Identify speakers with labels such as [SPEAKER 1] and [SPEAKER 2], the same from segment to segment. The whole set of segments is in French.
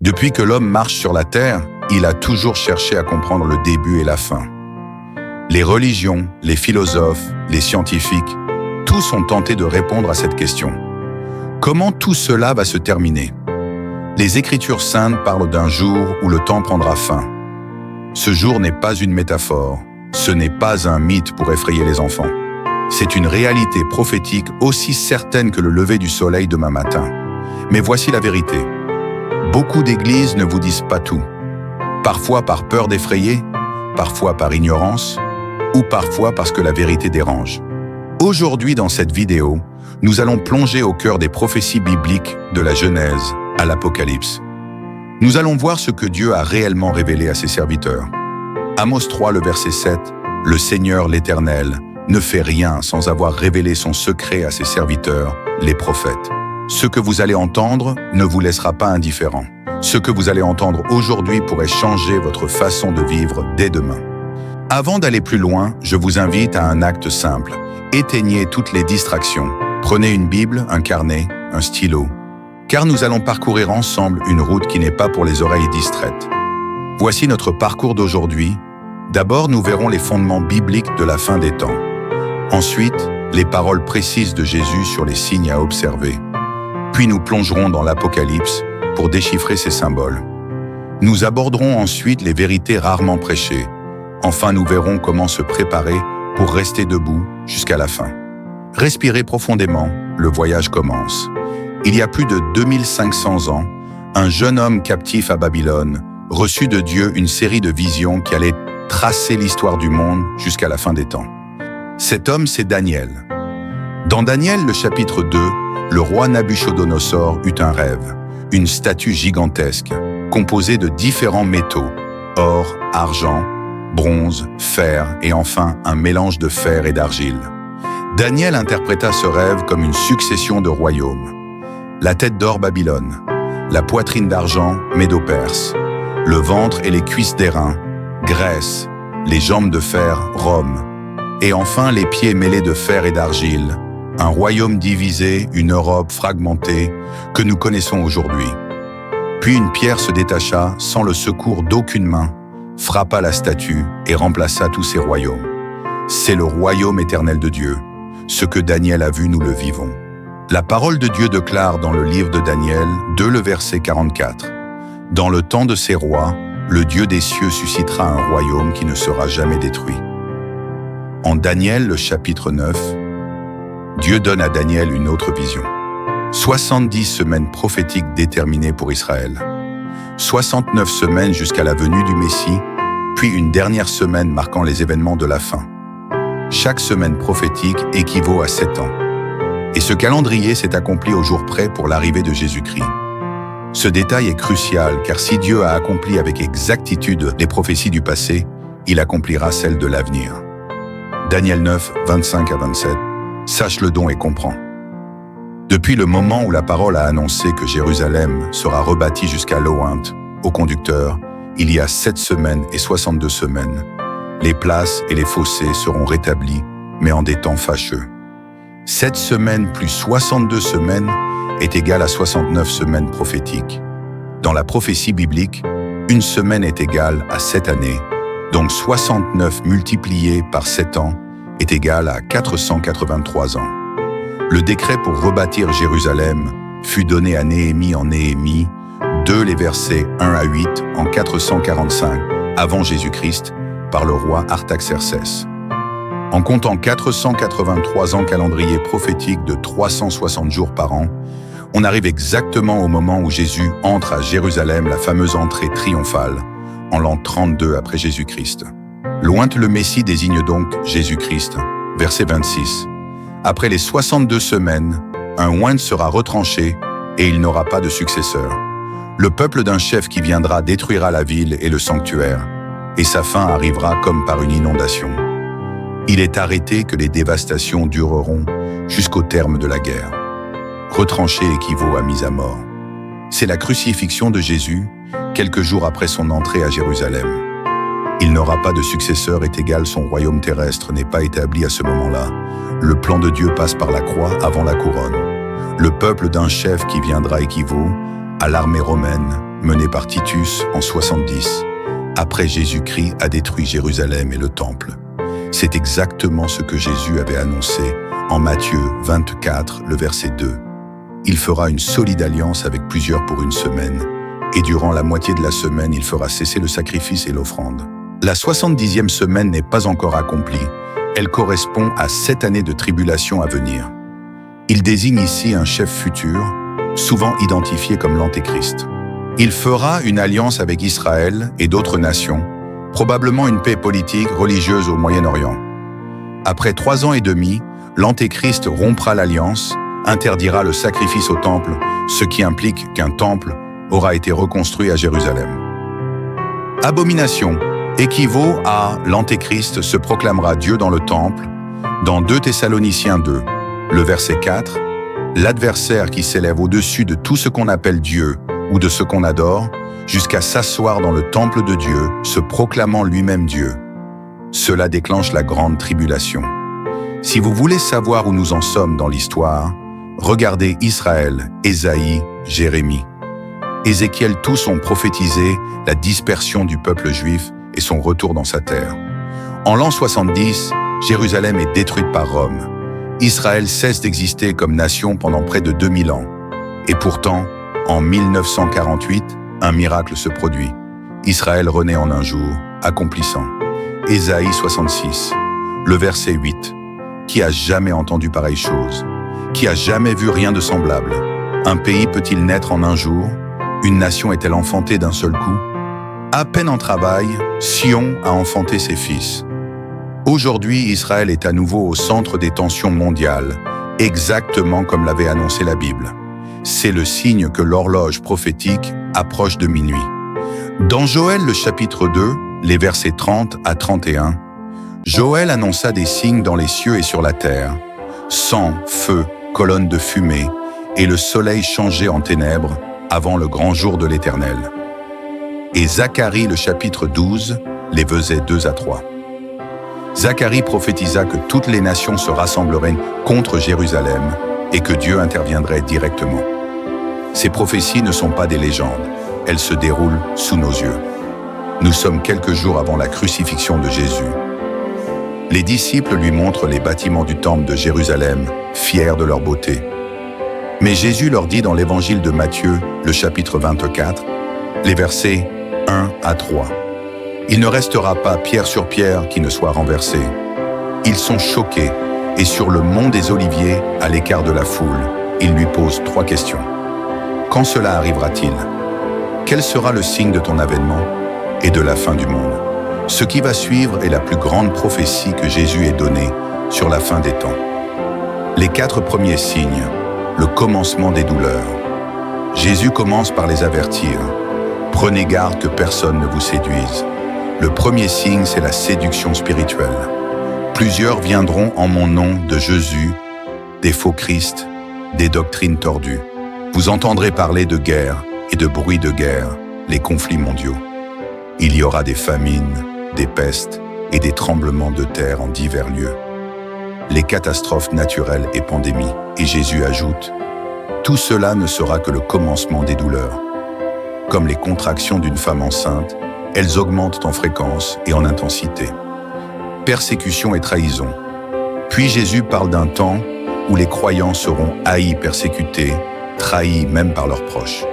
[SPEAKER 1] Depuis que l'homme marche sur la terre, il a toujours cherché à comprendre le début et la fin. Les religions, les philosophes, les scientifiques, tous ont tenté de répondre à cette question. Comment tout cela va se terminer? Les Écritures saintes parlent d'un jour où le temps prendra fin. Ce jour n'est pas une métaphore, ce n'est pas un mythe pour effrayer les enfants. C'est une réalité prophétique aussi certaine que le lever du soleil demain matin. Mais voici la vérité. Beaucoup d'églises ne vous disent pas tout. Parfois par peur d'effrayer, parfois par ignorance, ou parfois parce que la vérité dérange. Aujourd'hui, dans cette vidéo, nous allons plonger au cœur des prophéties bibliques de la Genèse à l'Apocalypse. Nous allons voir ce que Dieu a réellement révélé à ses serviteurs. Amos 3, le verset 7, « Le Seigneur, l'Éternel, ne fait rien sans avoir révélé son secret à ses serviteurs, les prophètes. Ce que vous allez entendre ne vous laissera pas indifférent. Ce que vous allez entendre aujourd'hui pourrait changer votre façon de vivre dès demain. » Avant d'aller plus loin, je vous invite à un acte simple. Éteignez toutes les distractions. Prenez une Bible, un carnet, un stylo, car nous allons parcourir ensemble une route qui n'est pas pour les oreilles distraites. Voici notre parcours d'aujourd'hui. D'abord, nous verrons les fondements bibliques de la fin des temps. Ensuite, les paroles précises de Jésus sur les signes à observer. Puis nous plongerons dans l'Apocalypse pour déchiffrer ces symboles. Nous aborderons ensuite les vérités rarement prêchées. Enfin, nous verrons comment se préparer pour rester debout jusqu'à la fin. Respirez profondément, le voyage commence. Il y a plus de 2500 ans, un jeune homme captif à Babylone reçut de Dieu une série de visions qui allaient tracer l'histoire du monde jusqu'à la fin des temps. Cet homme, c'est Daniel. Dans Daniel, le chapitre 2, le roi Nabuchodonosor eut un rêve, une statue gigantesque, composée de différents métaux, or, argent, bronze, fer et enfin un mélange de fer et d'argile. Daniel interpréta ce rêve comme une succession de royaumes. La tête d'or Babylone, la poitrine d'argent Médo-Perse, le ventre et les cuisses d'airain Grèce, les jambes de fer Rome, et enfin les pieds mêlés de fer et d'argile, un royaume divisé, une Europe fragmentée que nous connaissons aujourd'hui. Puis une pierre se détacha sans le secours d'aucune main, frappa la statue et remplaça tous ces royaumes. C'est le royaume éternel de Dieu. Ce que Daniel a vu, nous le vivons. La parole de Dieu déclare dans le livre de Daniel 2, le verset 44. « Dans le temps de ces rois, le Dieu des cieux suscitera un royaume qui ne sera jamais détruit. » En Daniel, le chapitre 9, Dieu donne à Daniel une autre vision. 70 semaines prophétiques déterminées pour Israël. 69 semaines jusqu'à la venue du Messie, puis une dernière semaine marquant les événements de la fin. Chaque semaine prophétique équivaut à 7 ans. Et ce calendrier s'est accompli au jour près pour l'arrivée de Jésus-Christ. Ce détail est crucial car si Dieu a accompli avec exactitude les prophéties du passé, il accomplira celles de l'avenir. Daniel 9, 25 à 27. Sache-le donc et comprends. Depuis le moment où la parole a annoncé que Jérusalem sera rebâtie jusqu'à Lointe, au conducteur, il y a 7 semaines et 62 semaines. Les places et les fossés seront rétablis, mais en des temps fâcheux. 7 semaines plus 62 semaines est égal à 69 semaines prophétiques. Dans la prophétie biblique, une semaine est égale à 7 années, donc 69 multiplié par 7 ans est égal à 483 ans. Le décret pour rebâtir Jérusalem fut donné à Néhémie en Néhémie 2, les versets 1 à 8 en 445 avant Jésus-Christ par le roi Artaxercès. En comptant 483 ans calendrier prophétique de 360 jours par an, on arrive exactement au moment où Jésus entre à Jérusalem, la fameuse entrée triomphale, en l'an 32 après Jésus-Christ. Lointe le Messie désigne donc Jésus-Christ. Verset 26. Après les 62 semaines, un oint sera retranché et il n'aura pas de successeur. Le peuple d'un chef qui viendra détruira la ville et le sanctuaire, et sa fin arrivera comme par une inondation. Il est arrêté que les dévastations dureront jusqu'au terme de la guerre. Retranché équivaut à mise à mort. C'est la crucifixion de Jésus, quelques jours après son entrée à Jérusalem. Il n'aura pas de successeur est égal, son royaume terrestre n'est pas établi à ce moment-là. Le plan de Dieu passe par la croix avant la couronne. Le peuple d'un chef qui viendra équivaut à l'armée romaine menée par Titus en 70, après Jésus-Christ a détruit Jérusalem et le Temple. C'est exactement ce que Jésus avait annoncé en Matthieu 24, le verset 2. Il fera une solide alliance avec plusieurs pour une semaine, et durant la moitié de la semaine, il fera cesser le sacrifice et l'offrande. La 70e semaine n'est pas encore accomplie. Elle correspond à 7 années de tribulation à venir. Il désigne ici un chef futur, souvent identifié comme l'Antéchrist. Il fera une alliance avec Israël et d'autres nations, probablement une paix politique, religieuse au Moyen-Orient. Après 3 ans et demi, l'Antéchrist rompra l'alliance, interdira le sacrifice au temple, ce qui implique qu'un temple aura été reconstruit à Jérusalem. Abomination équivaut à l'Antéchrist se proclamera Dieu dans le temple, dans 2 Thessaloniciens 2, le verset 4, l'adversaire qui s'élève au-dessus de tout ce qu'on appelle Dieu ou de ce qu'on adore, jusqu'à s'asseoir dans le temple de Dieu, se proclamant lui-même Dieu. Cela déclenche la grande tribulation. Si vous voulez savoir où nous en sommes dans l'histoire, regardez Israël, Ésaïe, Jérémie. Ézéchiel, tous ont prophétisé la dispersion du peuple juif et son retour dans sa terre. En l'an 70, Jérusalem est détruite par Rome. Israël cesse d'exister comme nation pendant près de 2000 ans. Et pourtant, en 1948, un miracle se produit. Israël renaît en un jour, accomplissant. Ésaïe 66, le verset 8. Qui a jamais entendu pareille chose? Qui a jamais vu rien de semblable? Un pays peut-il naître en un jour? Une nation est-elle enfantée d'un seul coup? À peine en travail, Sion a enfanté ses fils. Aujourd'hui, Israël est à nouveau au centre des tensions mondiales, exactement comme l'avait annoncé la Bible. C'est le signe que l'horloge prophétique approche de minuit. Dans Joël, le chapitre 2, les versets 30 à 31, Joël annonça des signes dans les cieux et sur la terre, sang, feu, colonne de fumée, et le soleil changé en ténèbres avant le grand jour de l'Éternel. Et Zacharie, le chapitre 12, les versets 2 à 3. Zacharie prophétisa que toutes les nations se rassembleraient contre Jérusalem et que Dieu interviendrait directement. Ces prophéties ne sont pas des légendes, elles se déroulent sous nos yeux. Nous sommes quelques jours avant la crucifixion de Jésus. Les disciples lui montrent les bâtiments du temple de Jérusalem, fiers de leur beauté. Mais Jésus leur dit dans l'évangile de Matthieu, le chapitre 24, les versets 1 à 3. Il ne restera pas pierre sur pierre qui ne soit renversée. Ils sont choqués, et sur le mont des Oliviers, à l'écart de la foule, ils lui posent 3 questions. Quand cela arrivera-t-il? Quel sera le signe de ton avènement et de la fin du monde? Ce qui va suivre est la plus grande prophétie que Jésus ait donnée sur la fin des temps. Les 4 premiers signes, le commencement des douleurs. Jésus commence par les avertir. Prenez garde que personne ne vous séduise. Le premier signe, c'est la séduction spirituelle. Plusieurs viendront en mon nom de Jésus, des faux Christ, des doctrines tordues. Vous entendrez parler de guerre et de bruit de guerre, les conflits mondiaux. Il y aura des famines, des pestes et des tremblements de terre en divers lieux. Les catastrophes naturelles et pandémies. Et Jésus ajoute, tout cela ne sera que le commencement des douleurs. Comme les contractions d'une femme enceinte, elles augmentent en fréquence et en intensité. Persécution et trahison. Puis Jésus parle d'un temps où les croyants seront haïs, persécutés, trahis même par leurs proches.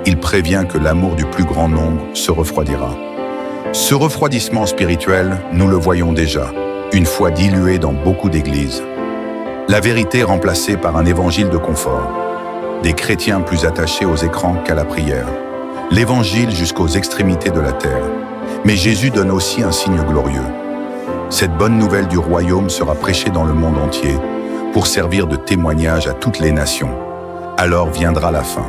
[SPEAKER 1] Il prévient que l'amour du plus grand nombre se refroidira. Ce refroidissement spirituel, nous le voyons déjà, une fois dilué dans beaucoup d'églises. La vérité remplacée par un évangile de confort. Des chrétiens plus attachés aux écrans qu'à la prière. L'évangile jusqu'aux extrémités de la terre. Mais Jésus donne aussi un signe glorieux. Cette bonne nouvelle du royaume sera prêchée dans le monde entier pour servir de témoignage à toutes les nations. Alors viendra la fin.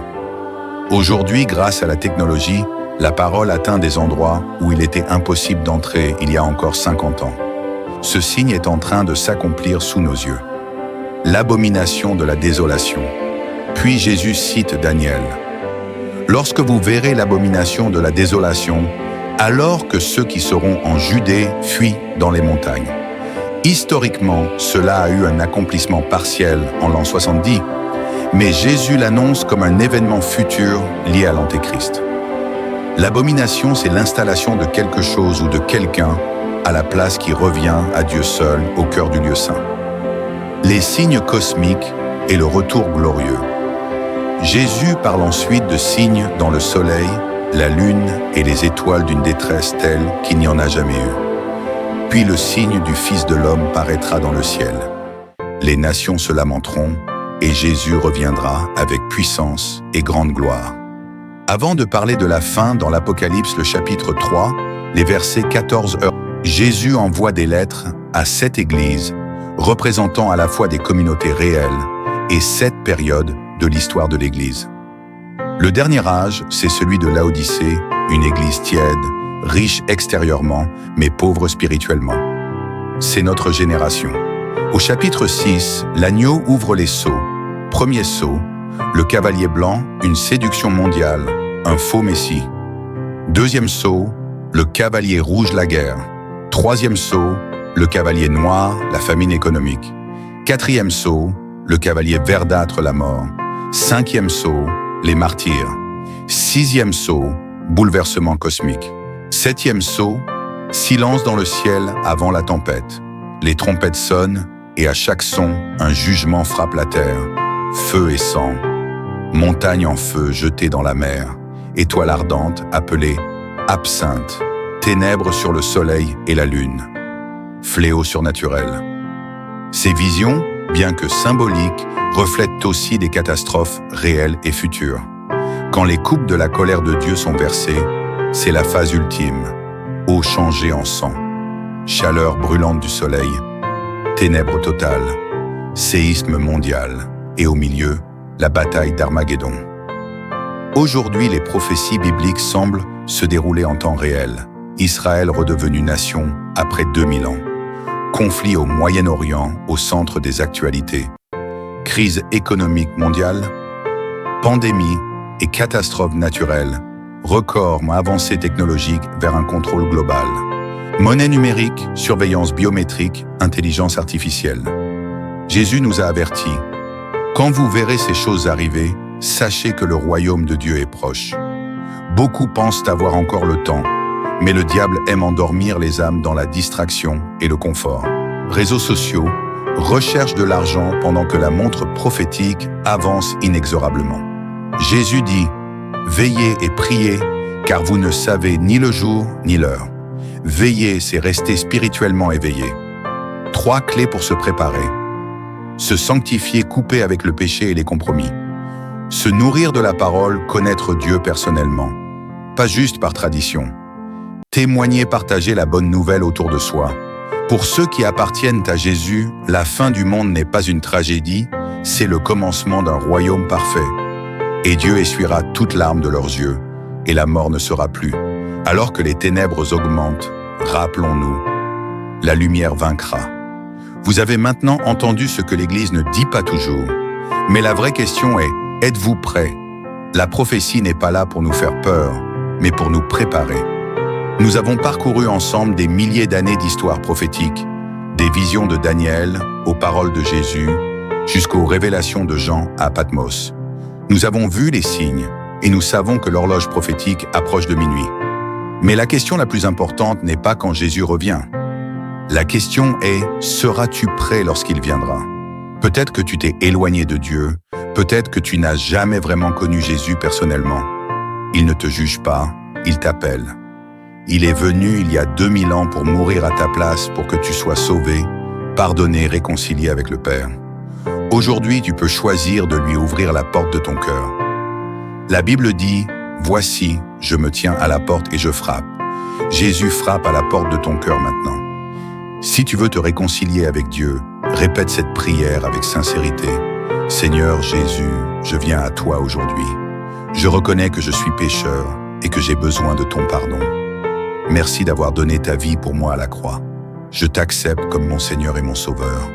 [SPEAKER 1] Aujourd'hui, grâce à la technologie, la parole atteint des endroits où il était impossible d'entrer il y a encore 50 ans. Ce signe est en train de s'accomplir sous nos yeux. L'abomination de la désolation. Puis Jésus cite Daniel. Lorsque vous verrez l'abomination de la désolation, alors que ceux qui seront en Judée fuient dans les montagnes. Historiquement, cela a eu un accomplissement partiel en l'an 70, mais Jésus l'annonce comme un événement futur lié à l'Antéchrist. L'abomination, c'est l'installation de quelque chose ou de quelqu'un à la place qui revient à Dieu seul au cœur du lieu saint. Les signes cosmiques et le retour glorieux. Jésus parle ensuite de signes dans le soleil, la lune et les étoiles d'une détresse telle qu'il n'y en a jamais eu. Puis le signe du Fils de l'homme paraîtra dans le ciel. Les nations se lamenteront et Jésus reviendra avec puissance et grande gloire. Avant de parler de la fin dans l'Apocalypse, le chapitre 3, les versets 14, Jésus envoie des lettres à 7 églises, représentant à la fois des communautés réelles et 7 périodes de l'histoire de l'Église. Le dernier âge, c'est celui de Laodicée, une église tiède, riche extérieurement, mais pauvre spirituellement. C'est notre génération. Au chapitre 6, l'agneau ouvre les sceaux. Premier sceau, le cavalier blanc, une séduction mondiale, un faux messie. Deuxième sceau, le cavalier rouge, la guerre. Troisième sceau, le cavalier noir, la famine économique. Quatrième sceau, le cavalier verdâtre, la mort. Cinquième sceau, les martyrs. Sixième sceau, bouleversement cosmique. Septième sceau, silence dans le ciel avant la tempête. Les trompettes sonnent et à chaque son, un jugement frappe la terre. Feu et sang, montagne en feu jetée dans la mer, étoile ardente appelée absinthe, ténèbres sur le soleil et la lune. Fléau surnaturel. Ces visions, bien que symboliques, reflètent aussi des catastrophes réelles et futures. Quand les coupes de la colère de Dieu sont versées, c'est la phase ultime, eau changée en sang, chaleur brûlante du soleil, ténèbres totales, séisme mondial, et au milieu, la bataille d'Armageddon. Aujourd'hui, les prophéties bibliques semblent se dérouler en temps réel. Israël redevenu nation après 2000 ans. Conflit au Moyen-Orient au centre des actualités. Crise économique mondiale. Pandémie et catastrophes naturelles. Record avancées technologiques vers un contrôle global. Monnaie numérique, surveillance biométrique, intelligence artificielle. Jésus nous a avertis. Quand vous verrez ces choses arriver, sachez que le royaume de Dieu est proche. Beaucoup pensent avoir encore le temps, mais le diable aime endormir les âmes dans la distraction et le confort. Réseaux sociaux, recherche de l'argent pendant que la montre prophétique avance inexorablement. Jésus dit « Veillez et priez, car vous ne savez ni le jour ni l'heure. » Veiller, c'est rester spirituellement éveillé. 3 clés pour se préparer. Se sanctifier, couper avec le péché et les compromis. Se nourrir de la parole, connaître Dieu personnellement. Pas juste par tradition. Témoigner, partager la bonne nouvelle autour de soi. Pour ceux qui appartiennent à Jésus, la fin du monde n'est pas une tragédie, c'est le commencement d'un royaume parfait. Et Dieu essuiera toutes larmes de leurs yeux, et la mort ne sera plus. Alors que les ténèbres augmentent, rappelons-nous, la lumière vaincra. Vous avez maintenant entendu ce que l'Église ne dit pas toujours. Mais la vraie question est, êtes-vous prêts? La prophétie n'est pas là pour nous faire peur, mais pour nous préparer. Nous avons parcouru ensemble des milliers d'années d'histoire prophétique, des visions de Daniel aux paroles de Jésus, jusqu'aux révélations de Jean à Patmos. Nous avons vu les signes et nous savons que l'horloge prophétique approche de minuit. Mais la question la plus importante n'est pas quand Jésus revient. La question est, seras-tu prêt lorsqu'il viendra? Peut-être que tu t'es éloigné de Dieu, peut-être que tu n'as jamais vraiment connu Jésus personnellement. Il ne te juge pas, il t'appelle. Il est venu il y a 2000 ans pour mourir à ta place pour que tu sois sauvé, pardonné, réconcilié avec le Père. Aujourd'hui, tu peux choisir de lui ouvrir la porte de ton cœur. La Bible dit, « Voici, je me tiens à la porte et je frappe. » Jésus frappe à la porte de ton cœur maintenant. Si tu veux te réconcilier avec Dieu, répète cette prière avec sincérité. « Seigneur Jésus, je viens à toi aujourd'hui. Je reconnais que je suis pécheur et que j'ai besoin de ton pardon. Merci d'avoir donné ta vie pour moi à la croix. Je t'accepte comme mon Seigneur et mon Sauveur.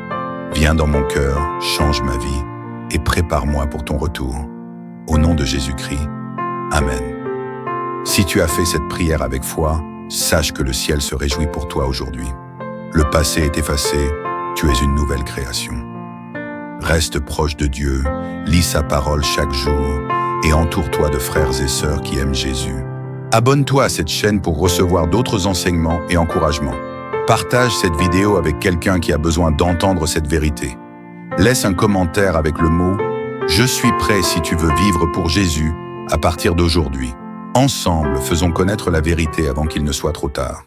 [SPEAKER 1] Viens dans mon cœur, change ma vie et prépare-moi pour ton retour. Au nom de Jésus-Christ, Amen. » Si tu as fait cette prière avec foi, sache que le ciel se réjouit pour toi aujourd'hui. Le passé est effacé, tu es une nouvelle création. Reste proche de Dieu, lis sa parole chaque jour et entoure-toi de frères et sœurs qui aiment Jésus. Abonne-toi à cette chaîne pour recevoir d'autres enseignements et encouragements. Partage cette vidéo avec quelqu'un qui a besoin d'entendre cette vérité. Laisse un commentaire avec le mot « Je suis prêt si tu veux vivre pour Jésus » à partir d'aujourd'hui. Ensemble, faisons connaître la vérité avant qu'il ne soit trop tard.